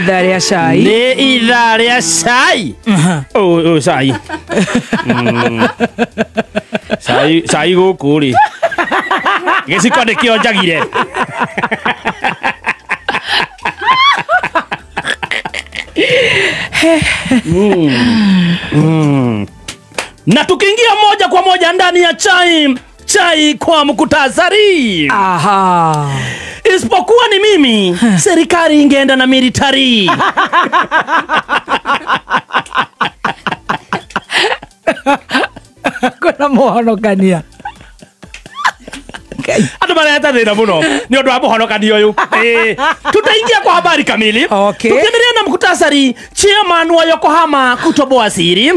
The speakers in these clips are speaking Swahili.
idara ya chai. Ni idara ya chai. Oh, chai. Chai gukuri. Giciko nikio njagire. Na tukiingia moja kwa moja ndani ya chai kwa mkutasari. Aha. Isipokuwa ni mimi, serikali ingeenda na military. Kuna muhonokania. Ando maleta thina muno ni undu wa muhonokania uyu. Tutaingia kwa habari kamili. Okay. Tukiendelea na mkutasari, chairman wa Yokohama kutoboa siri.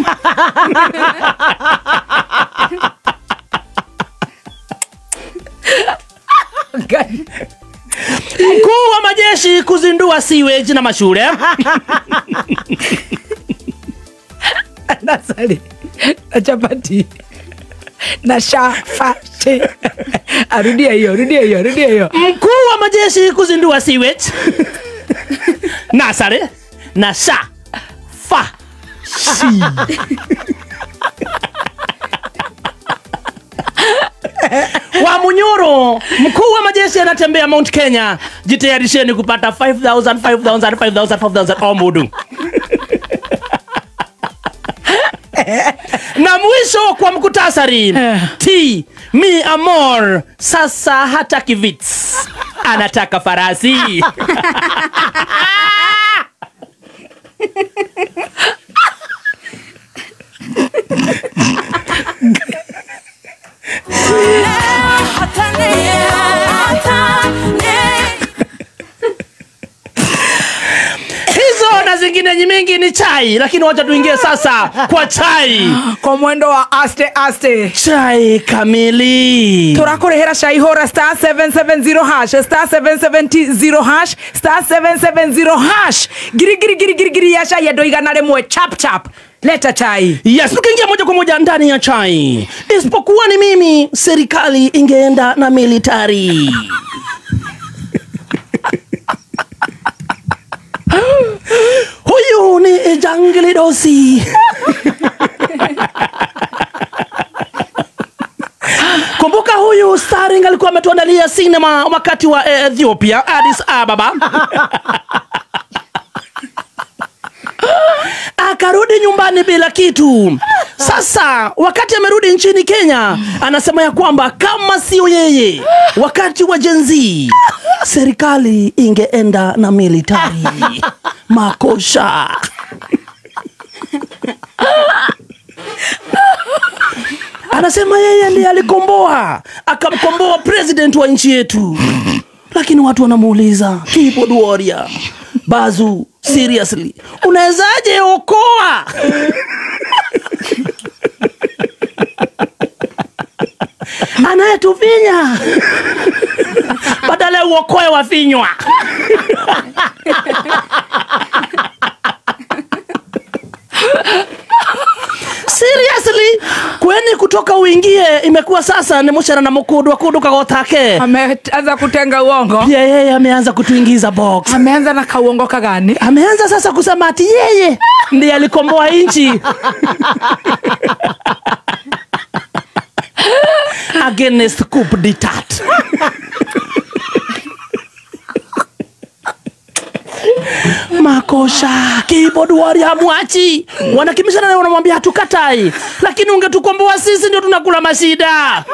Mkuu wa majeshi kuzindua sewage na mashule. Nasali na chapati na shafati. Rudia hiyo. Mkuu wa majeshi kuzindua sewage. Nasare na shafati. Wa Munyoro, mkuu wa majeshi anatembea Mount Kenya. Jitayarisheni kupata 5,000 omudu. Na mwisho kwa mkutasari, mi amor sasa hataki vits, anataka farasi. Hizo na zingine nyingi ni chai, lakini wacha tuingie sasa kwa chai kwa mwendo wa aste. Chai kamili. Turakurehera chai hora star 770 hash star 770 hash star 770 hash. Giri ya chai ya doigana lemwe chap. Leta chai. Yes, tukiingia moja kwa moja ndani ya chai. Isipokuwa ni mimi, serikali ingeenda na military. Huyu ni Jangili Dosi. Kumbuka huyu starring alikuwa ametuandalia cinema wakati wa Ethiopia, Addis Ababa. Akarudi nyumbani bila kitu. Sasa wakati amerudi nchini Kenya, anasema ya kwamba kama sio yeye, wakati wa Gen Z, serikali ingeenda na military. Makosha. Anasema yeye ndiye alikomboa, akamkomboa president wa nchi yetu. Lakini watu wanamuuliza, keyboard warrior Bazu, seriously, unawezaje okoa? Anayetufinya badala uokoe wafinywa. Seriously, kweni kutoka uingie imekuwa sasa ni mushara na mukudu kagotake. Ameanza kutenga uongo. Yeye ameanza kutuingiza box. Ameanza na kauongo kagani? Ameanza sasa kusema ati yeye ndiye alikomboa nchi. Against coup d'etat. Makosha, keyboard warrior mwachi. Wanakimbishana na wanamwambia hatukatai, lakini ungetukomboa sisi ndio tunakula mashida.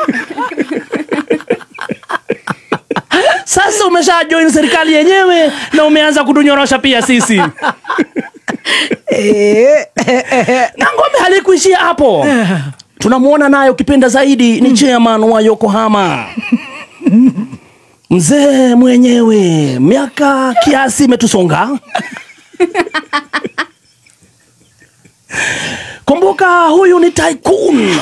Sasa umesha join serikali yenyewe na umeanza kudunyorosha pia sisi. Na ngome halikuishia hapo. Tunamuona naye ukipenda zaidi ni chairman wa Yokohama. Mzee mwenyewe, miaka kiasi imetusonga. Kumbuka huyu ni tycoon.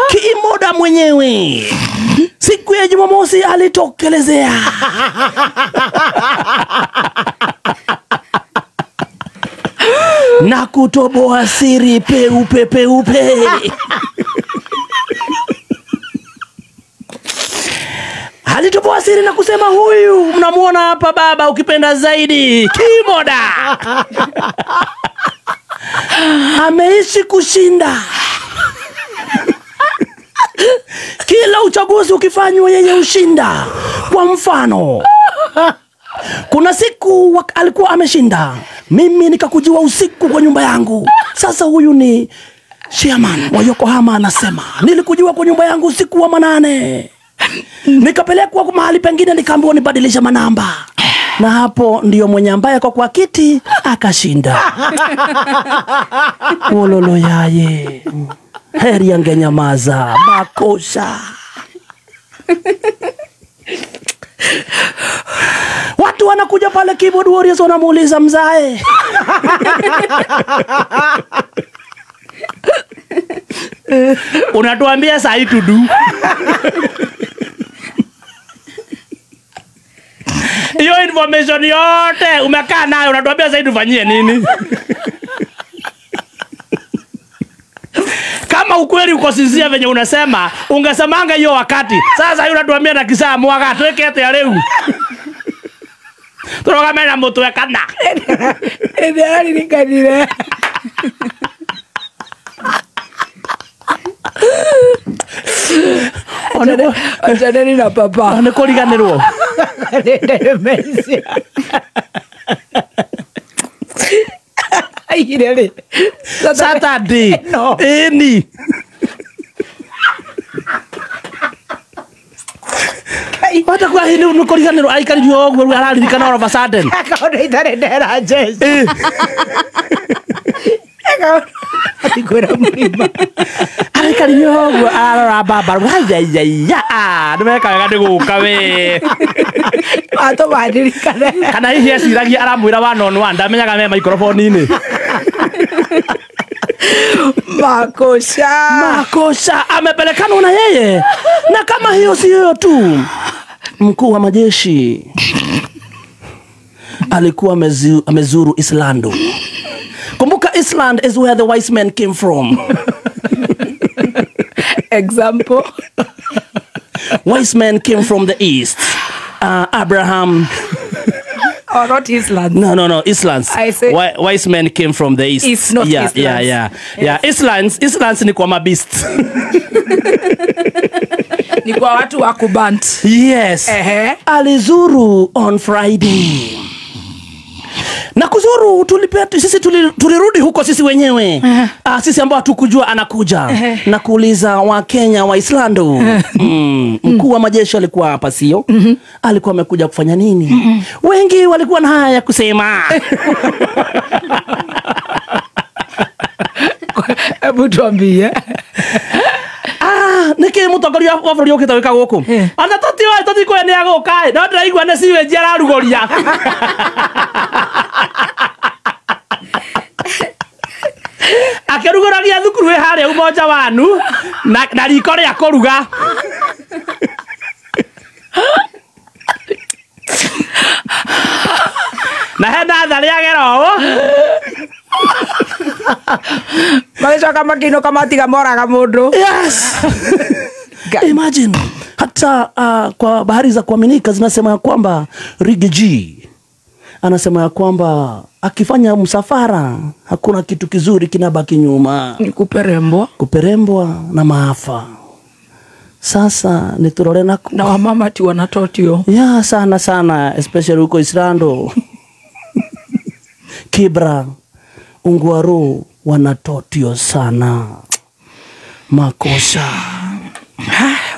Kimoda mwenyewe. Siku ya Jumamosi alitokelezea. Na kutoboa siri peupe. siri na kusema huyu mnamuona hapa baba ukipenda zaidi Kimoda. Ameishi kushinda. Kila uchaguzi ukifanywa yeye ushinda. Kwa mfano, kuna siku alikuwa ameshinda, mimi nikakujua usiku kwa nyumba yangu. Sasa huyu ni chairman wa Yokohama anasema, nilikujua kwa nyumba yangu usiku wa manane, nikapelekwa mahali pengine nikaambiwa nibadilisha manamba, na hapo ndiyo mwenye ambaye kwa kiti akashinda. Ololo yaye, heri angenyamaza. Makosa. Watu wanakuja pale Keyboard Warriors wanamuuliza mzae, unatuambia saa hii tudu. Hiyo information yote umekaa nayo, unatuambia saa hii tufanyie nini? Kama ukweli uko sinzia venye unasema, ungesemanga hiyo wakati. Sasa hiyo unatuambia na kisaa mwaga twekete ya leo. Turoga mena moto ya kana. Ndio nikanire. Oneni na papa. Onekoriganirwo. Dementia. Airele. Saturday. No. Eni. Wata kwa hili unekoriganirwo aikari yogwe araririkana all of a sudden. Akaona itare ndera jesu. Atigora murima. Aikari yogwe arora baba. Ya. Ndimeka ndiguka we. Ato badirikana. Kana hihi aciragia aramwira one ndamenyaga me microphone-ini. Makosa amepelekana na yeye. Na kama hiyo sio tu, mkuu wa majeshi alikuwa amezuru Islando. Kumbuka Island is where the wise men came from. Example. Wise men came from the east. Abraham. Oh, not Island. No, Islands. I say wise men came from the east. East, not Islands. Yeah. Islands ni kwa mabist. Ni kwa watu wa kubant. Yes. Alizuru on Friday. Na kuzuru sisi tulirudi huko sisi wenyewe. Sisi ambao hatukujua anakuja. Na kuuliza wa Kenya wa Islando. Mkuu wa majeshi alikuwa hapa sio? Alikuwa amekuja kufanya nini? Wengi walikuwa na haya ya kusema. Hebu tuambie. Niki mutongoria wa bũrũri ũkĩte wĩka gũkũ. Ana tũti kwa nĩ agũka. No ndĩraigua nĩ siwe njara rugoria. Akĩrugũragia thukuru ĩ harĩa umoja wanu na riko rĩa kũruga. Na hena tharĩ agera ũũ. Maisha makino kama tiga moraga mundu. Yes. Imagine hata kwa bahari za kuaminika zinasema ya kwamba Riggy anasema ya kwamba akifanya msafara hakuna kitu kizuri kinabaki nyuma. Ni kuperembwa na maafa. Sasa niturore na wamama ti wanatotio. Ya sana especially huko Islando. Kibra, Ungwaru wanatotio sana. Makosa.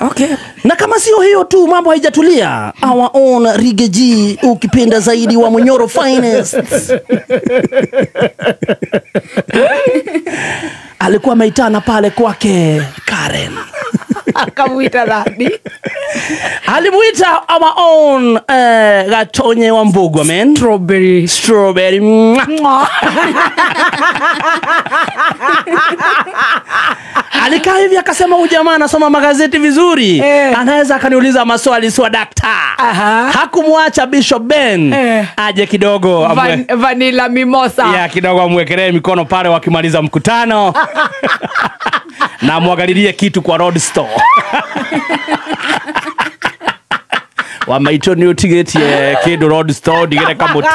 Okay. Na kama sio hiyo tu mambo haijatulia. Our own Riggy ukipenda zaidi wa Munyoro Finest. Alikuwa ameitana pale kwake Karen. Akamuita nani? Alimuita our own Gatonye wa Mbugua man. Strawberry. Alikaa hivi akasema huyu jamaa anasoma magazeti vizuri. Anaweza akaniuliza maswali swa dakta. Hakumwacha Bishop Ben. Aje kidogo Vanilla mimosa. Ya kidogo amwekelee mikono pale wakimaliza mkutano. Na muangalilie kitu kwa Road Store. Wamaito ni utigetie kindu road store digere kamuti.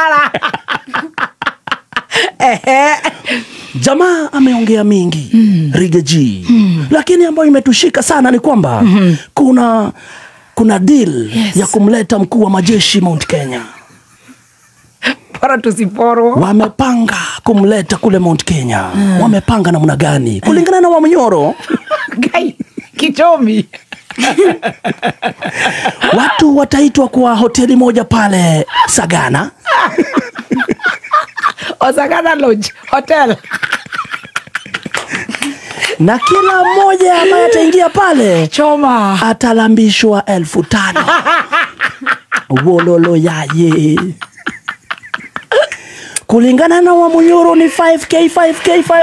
Jamaa ameongea mingi Rigathi. Lakini ambayo imetushika sana ni kwamba kuna deal ya kumleta mkuu wa majeshi Mount Kenya. Para tusiporo. Wamepanga kumleta kule Mount Kenya. Wamepanga namna gani? Kulingana na Wamunyoro. Gai, kichomi. Watu wataitwa kwa hoteli moja pale Sagana. Sagana Lodge Hotel. Na kila mmoja ambaye ataingia pale choma atalambishwa 5,000. Wololo yaye. Kulingana na Wamunyoro ni 5K.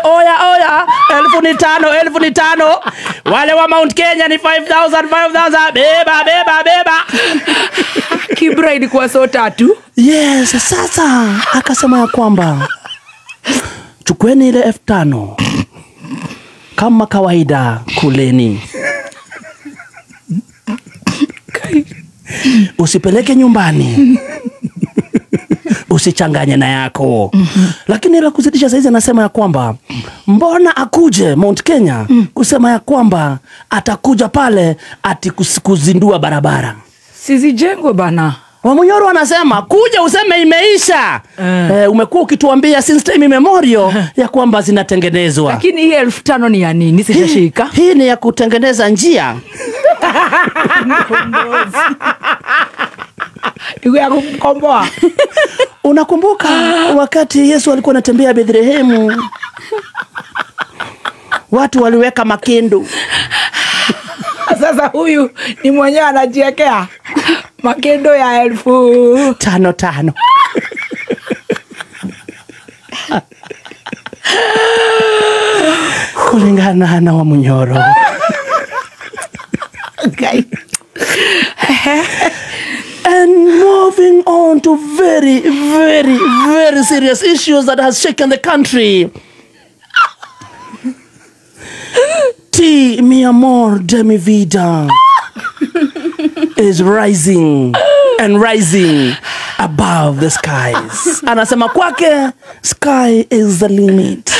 Oya 5,000. Wale wa Mount Kenya ni 5,000. Beba. Kibra ilikuwa so tatu. Yes, sasa akasema ya kwamba chukweni ile 5,000 kama kawaida kuleni. Usipeleke nyumbani. Usichanganye na yako. Lakini ila kuzidisha saizi anasema ya kwamba mbona akuje Mount Kenya kusema ya kwamba atakuja pale ati kuzindua barabara. Sisi jengo bana. Wamunyoro anasema kuja useme imeisha. Umekuwa ukituambia since time immemorial ya kwamba zinatengenezwa. Lakini hii 5,000 ni ya nini? Sijashika. Hii ni ya kutengeneza njia. Iwe ya kukomboa. Unakumbuka wakati Yesu alikuwa anatembea Bethlehemu, watu waliweka makendo. Sasa huyu ni mwenyewe anajiwekea makendo ya 5,000. Kulingana na Wamunyoro. Okay. And moving on to very serious issues that has shaken the country. T. Mi Amor de Mi Vida is rising above the skies. Anasema kwake sky is the limit.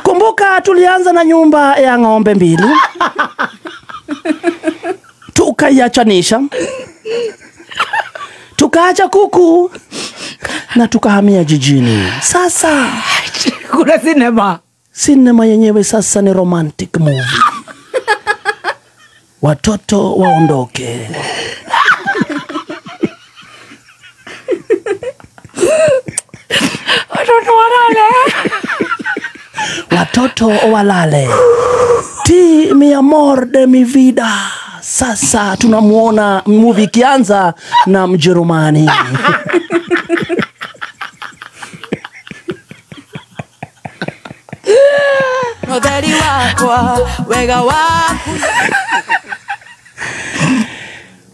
Kumbuka tulianza na nyumba ya ng'ombe 2. Tukaiachanisha. Tukaacha kuku na tukahamia jijini. Sasa kuna sinema yenyewe sasa ni romantic movie. Watoto waondoke. Watoto walale. T. Mi Amor de Mi Vida. Sasa tunamuona movie ikianza na Mjerumani. Modeli wako, wega wako.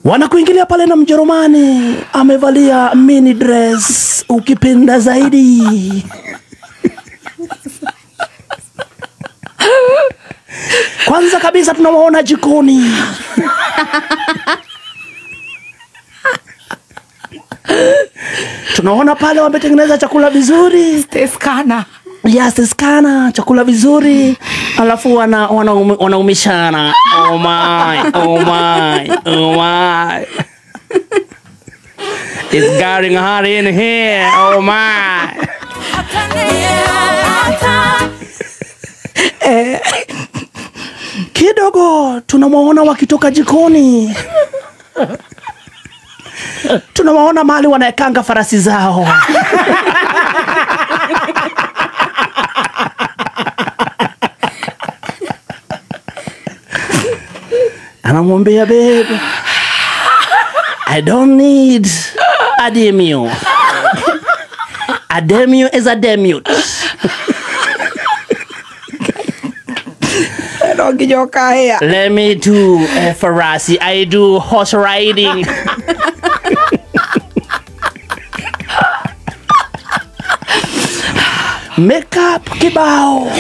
Wanakuingilia pale na Mjerumani amevalia mini dress ukipenda zaidi. Kwanza kabisa tunawaona jikoni. Tunaona pale wametengeneza chakula vizuri. Steskana. Yes, Steskana, chakula vizuri. Alafu wanaumishana. Oh my. It's getting hot in here. Oh my. Kidogo tunawaona wakitoka jikoni. Tunawaona mahali wanaekanga farasi zao. Anamwambia babe, I don't need a demio. A demio is a demute. Let me do a farasi. I do horse riding. Makeup kibao.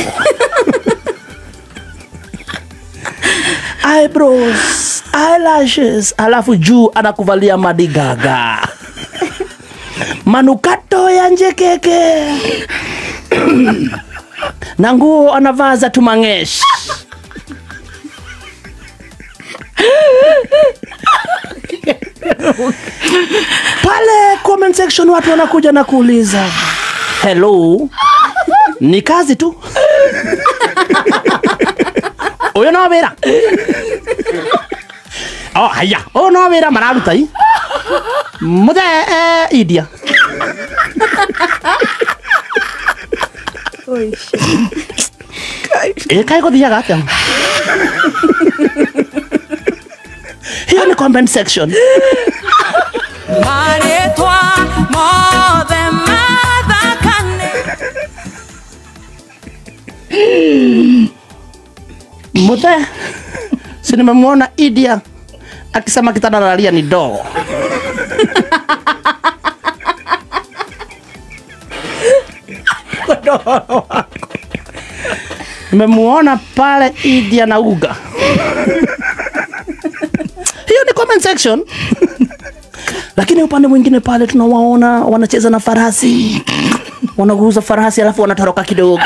Eyebrows eyelashes, alafu juu anakuvalia madigaga. Manukato ya njekeke. Na nguo anavaa za tumangesh. Pale comment section watu wanakuja na kuuliza, hello, ni kazi tu. Oyo no wera. Oh haya, oh no wera mararuta hii. Muthe idia. Kai kuthiaga atia. Hiyo ni comment section. Maretwa mothe mathakane. Muthe, si nimemwona Idia akisema kitanda lalia ni dogo. Nimemuona pale Idia na uga. Hiyo ni comment section. Lakini upande mwingine pale tunawaona wanacheza na farasi. Wanaguza farasi alafu wanatoroka kidogo.